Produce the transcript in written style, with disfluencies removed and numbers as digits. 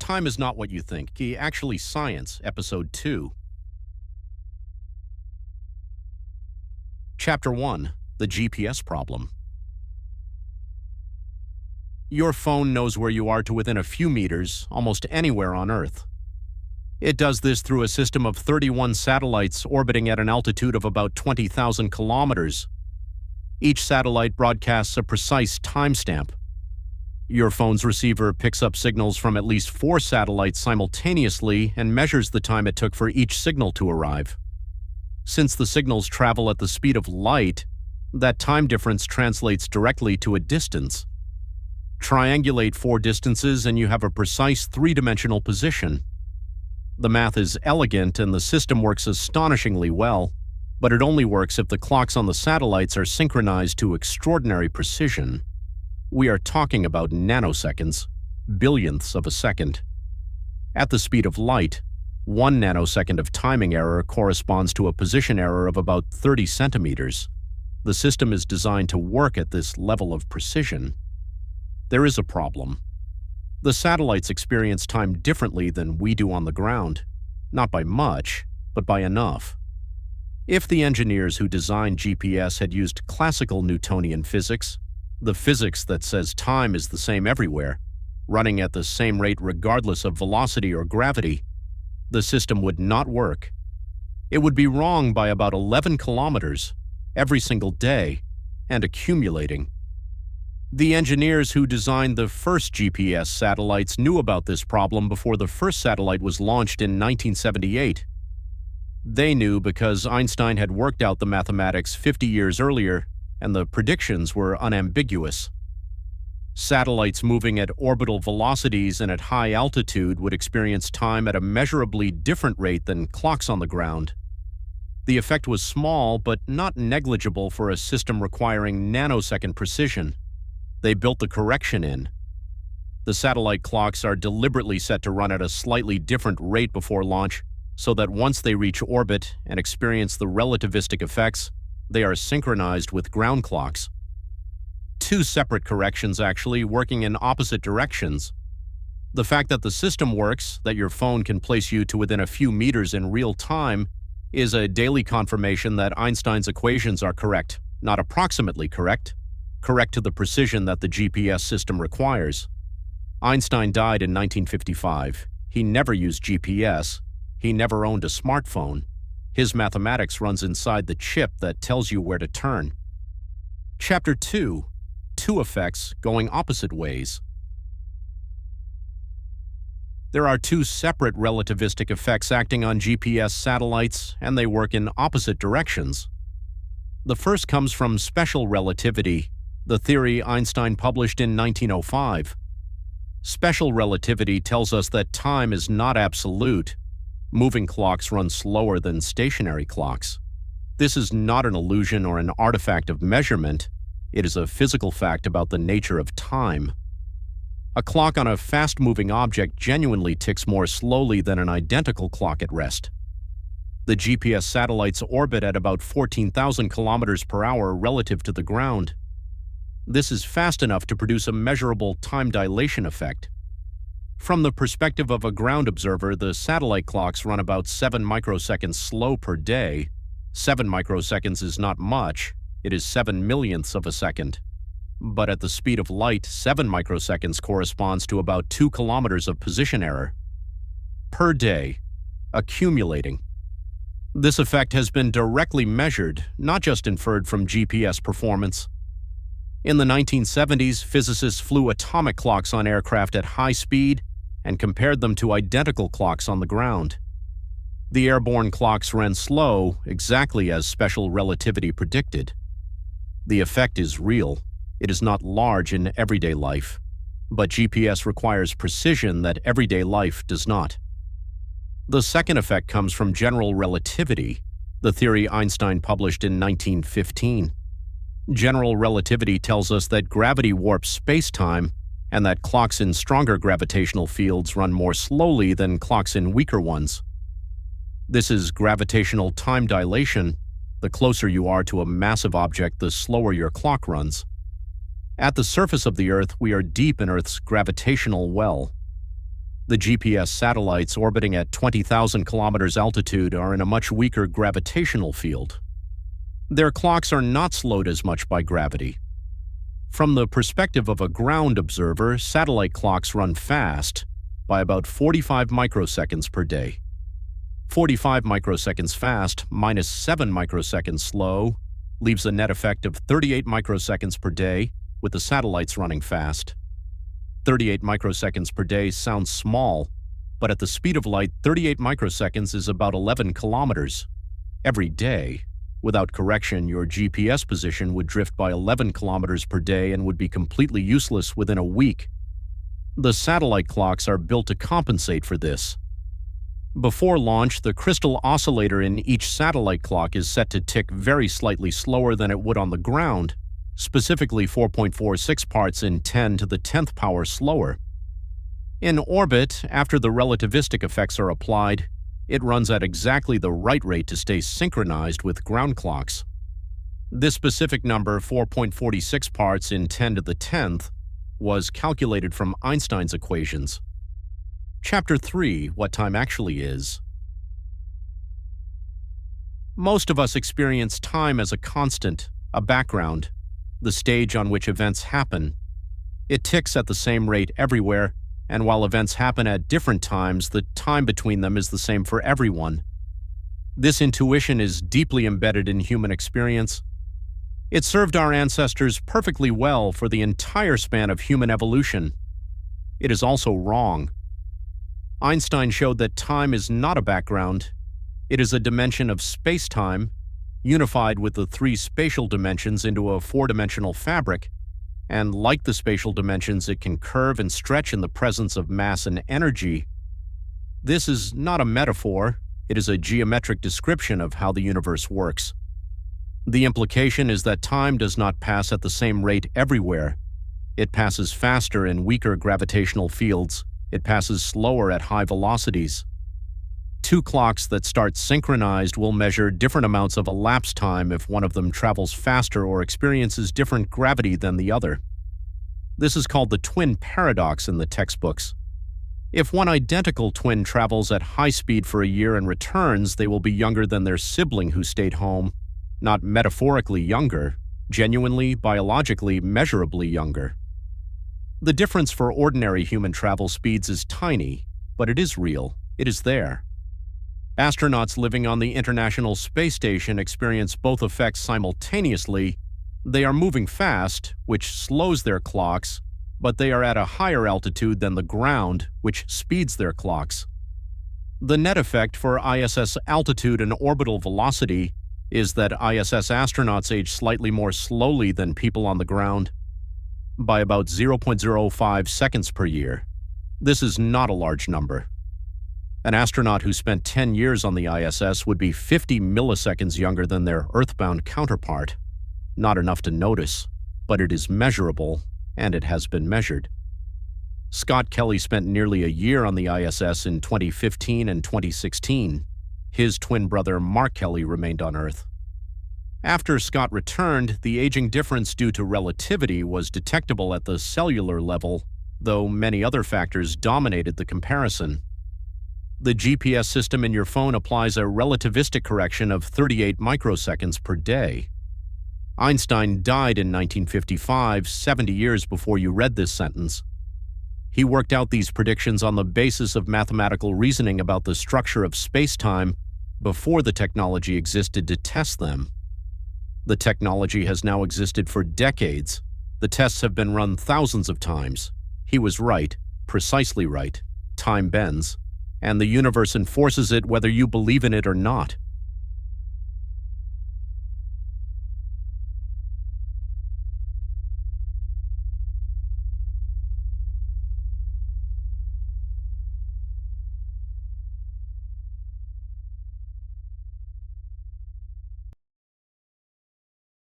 Time is not what you think. Actually, Science, Episode 2. Chapter 1. The GPS Problem. Your phone knows where you are to within a few meters, almost anywhere on Earth. It does this through a system of 31 satellites orbiting at an altitude of about 20,000 kilometers. Each satellite broadcasts a precise timestamp. Your phone's receiver picks up signals from at least 4 satellites simultaneously and measures the time it took for each signal to arrive. Since the signals travel at the speed of light, that time difference translates directly to a distance. Triangulate 4 distances and you have a precise 3-dimensional position. The math is elegant and the system works astonishingly well, but it only works if the clocks on the satellites are synchronized to extraordinary precision. We are talking about nanoseconds, billionths of a second. At the speed of light, 1 nanosecond of timing error corresponds to a position error of about 30 centimeters. The system is designed to work at this level of precision. There is a problem. The satellites experience time differently than we do on the ground, not by much, but by enough. If the engineers who designed GPS had used classical Newtonian physics, the physics that says time is the same everywhere, running at the same rate regardless of velocity or gravity, the system would not work. It would be wrong by about 11 kilometers every single day and accumulating. The engineers who designed the first GPS satellites knew about this problem before the first satellite was launched in 1978. They knew because Einstein had worked out the mathematics 50 years earlier, and the predictions were unambiguous. Satellites moving at orbital velocities and at high altitude would experience time at a measurably different rate than clocks on the ground. The effect was small, but not negligible for a system requiring nanosecond precision. They built the correction in. The satellite clocks are deliberately set to run at a slightly different rate before launch, so that once they reach orbit and experience the relativistic effects, they are synchronized with ground clocks. 2 separate corrections actually, working in opposite directions. The fact that the system works, that your phone can place you to within a few meters in real time, is a daily confirmation that Einstein's equations are correct, not approximately correct, correct to the precision that the GPS system requires. Einstein died in 1955. He never used GPS. He never owned a smartphone. His mathematics runs inside the chip that tells you where to turn. Chapter 2. 2 effects going opposite ways. There are 2 separate relativistic effects acting on GPS satellites, and they work in opposite directions. The first comes from special relativity, the theory Einstein published in 1905. Special relativity tells us that time is not absolute. Moving clocks run slower than stationary clocks. This is not an illusion or an artifact of measurement. It is a physical fact about the nature of time. A clock on a fast-moving object genuinely ticks more slowly than an identical clock at rest. The GPS satellites orbit at about 14,000 kilometers per hour relative to the ground. This is fast enough to produce a measurable time dilation effect. From the perspective of a ground observer, the satellite clocks run about 7 microseconds slow per day. 7 microseconds is not much. It is 7 millionths of a second. But at the speed of light, 7 microseconds corresponds to about 2 kilometers of position error. Per day, accumulating. This effect has been directly measured, not just inferred from GPS performance. In the 1970s, physicists flew atomic clocks on aircraft at high speed and compared them to identical clocks on the ground. The airborne clocks ran slow, exactly as special relativity predicted. The effect is real. It is not large in everyday life, but GPS requires precision that everyday life does not. The second effect comes from general relativity, the theory Einstein published in 1915. General relativity tells us that gravity warps space-time and that clocks in stronger gravitational fields run more slowly than clocks in weaker ones. This is gravitational time dilation. The closer you are to a massive object, the slower your clock runs. At the surface of the Earth, we are deep in Earth's gravitational well. The GPS satellites orbiting at 20,000 kilometers altitude are in a much weaker gravitational field. Their clocks are not slowed as much by gravity. From the perspective of a ground observer, satellite clocks run fast by about 45 microseconds per day. 45 microseconds fast minus 7 microseconds slow leaves a net effect of 38 microseconds per day with the satellites running fast. 38 microseconds per day sounds small, but at the speed of light, 38 microseconds is about 11 kilometers. Every day, without correction, your GPS position would drift by 11 kilometers per day and would be completely useless within a week. The satellite clocks are built to compensate for this. Before launch, the crystal oscillator in each satellite clock is set to tick very slightly slower than it would on the ground, specifically 4.46 parts in 10 to the 10th power slower. In orbit, after the relativistic effects are applied, it runs at exactly the right rate to stay synchronized with ground clocks. This specific number, 4.46 parts in 10 to the 10th, was calculated from Einstein's equations. Chapter 3, What Time Actually Is. Most of us experience time as a constant, a background, the stage on which events happen. It ticks at the same rate everywhere, and while events happen at different times, the time between them is the same for everyone. This intuition is deeply embedded in human experience. It served our ancestors perfectly well for the entire span of human evolution. It is also wrong. Einstein showed that time is not a background. It is a dimension of space-time, unified with the three spatial dimensions into a four-dimensional fabric, and like the spatial dimensions, it can curve and stretch in the presence of mass and energy. This is not a metaphor, it is a geometric description of how the universe works. The implication is that time does not pass at the same rate everywhere. It passes faster in weaker gravitational fields. It passes slower at high velocities. Two clocks that start synchronized will measure different amounts of elapsed time if one of them travels faster or experiences different gravity than the other. This is called the twin paradox in the textbooks. If one identical twin travels at high speed for a year and returns, they will be younger than their sibling who stayed home. Not metaphorically younger, genuinely, biologically, measurably younger. The difference for ordinary human travel speeds is tiny, but it is real. It is there. Astronauts living on the International Space Station experience both effects simultaneously. They are moving fast, which slows their clocks, but they are at a higher altitude than the ground, which speeds their clocks. The net effect for ISS altitude and orbital velocity is that ISS astronauts age slightly more slowly than people on the ground, by about 0.05 seconds per year. This is not a large number. An astronaut who spent 10 years on the ISS would be 50 milliseconds younger than their Earthbound counterpart. Not enough to notice, but it is measurable, and it has been measured. Scott Kelly spent nearly a year on the ISS in 2015 and 2016. His twin brother Mark Kelly remained on Earth. After Scott returned, the aging difference due to relativity was detectable at the cellular level, though many other factors dominated the comparison. The GPS system in your phone applies a relativistic correction of 38 microseconds per day. Einstein died in 1955, 70 years before you read this sentence. He worked out these predictions on the basis of mathematical reasoning about the structure of space-time before the technology existed to test them. The technology has now existed for decades. The tests have been run thousands of times. He was right, precisely right. Time bends, and the universe enforces it whether you believe in it or not.